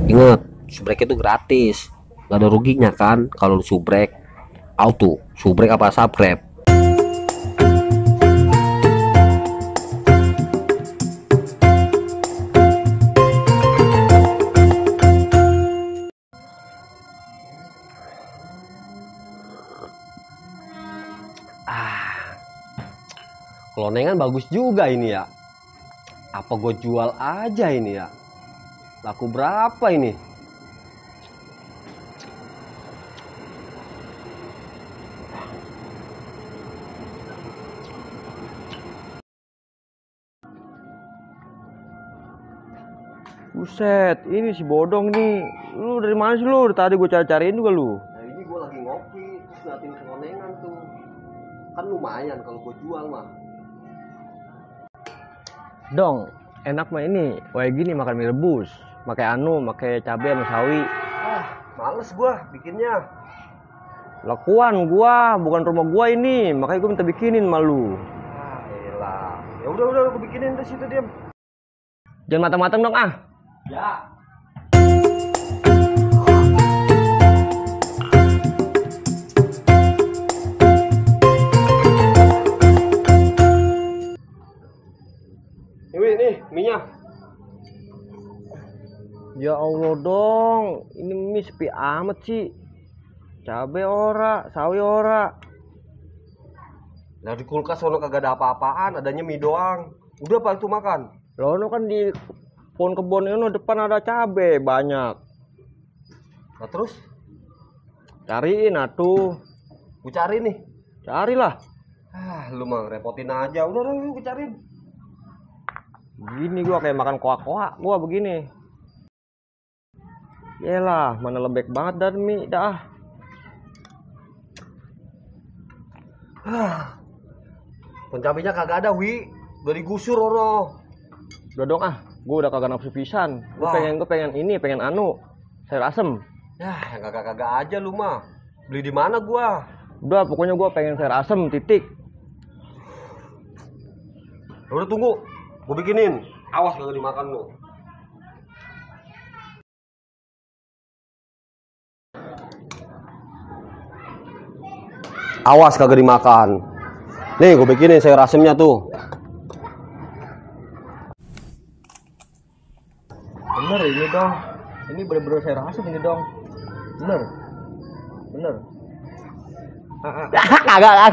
Ingat, subrek itu gratis, nggak ada ruginya kan kalau lu subrek. Auto, subrek apa subscribe? Kelonengan bagus juga ini ya. Apa gue jual aja ini ya? Laku berapa ini? Buset, ini si bodong nih. Lu dari mana sih lu? Tadi gue cari-cariin juga lu. Nah ini gue lagi ngopi, terus ngeliatin kelonengan tuh. Kan lumayan kalau gue jual mah. Dong, enak mah ini. Kayak gini makan mie rebus, pakai pakai cabai sama sawi. Males gue bikinnya. Lakuan gua, bukan rumah gua ini. Makanya gua minta bikinin malu. Elah. Ya udah gue bikinin di situ diam. Jangan matang-matang dong ah. Ya. Nih, minyak. Ya Allah dong, ini mie sepi amat sih. Cabe ora, sawi ora. Nah di kulkas sono kagak ada apa-apaan, adanya mie doang. Udah apa itu makan? Lono kan di pohon kebun ini depan ada cabe banyak. Nah terus? Cariin atuh. Gue cari nih. Carilah. Lu mah repotin aja. Udah gue cariin. Gini gua kayak makan koak-koak gua begini. Yelah, mana lembek banget dan mie dah. Pencapainya kagak ada, Wi. Udah digusur ono. Udah dong ah, gua udah kagak nafsu pisan. Gua pengen pengen sayur asem. Yang kagak aja lu mah. Beli di mana gua? Udah, pokoknya gua pengen sayur asem titik. Udah tunggu. Gue bikinin, awas kagak dimakan lu. Awas kagak dimakan. Nih gue bikinin sayur asemnya tuh. Bener ini dong. Ini bener-bener sayur asem ini dong. Bener. Kagak.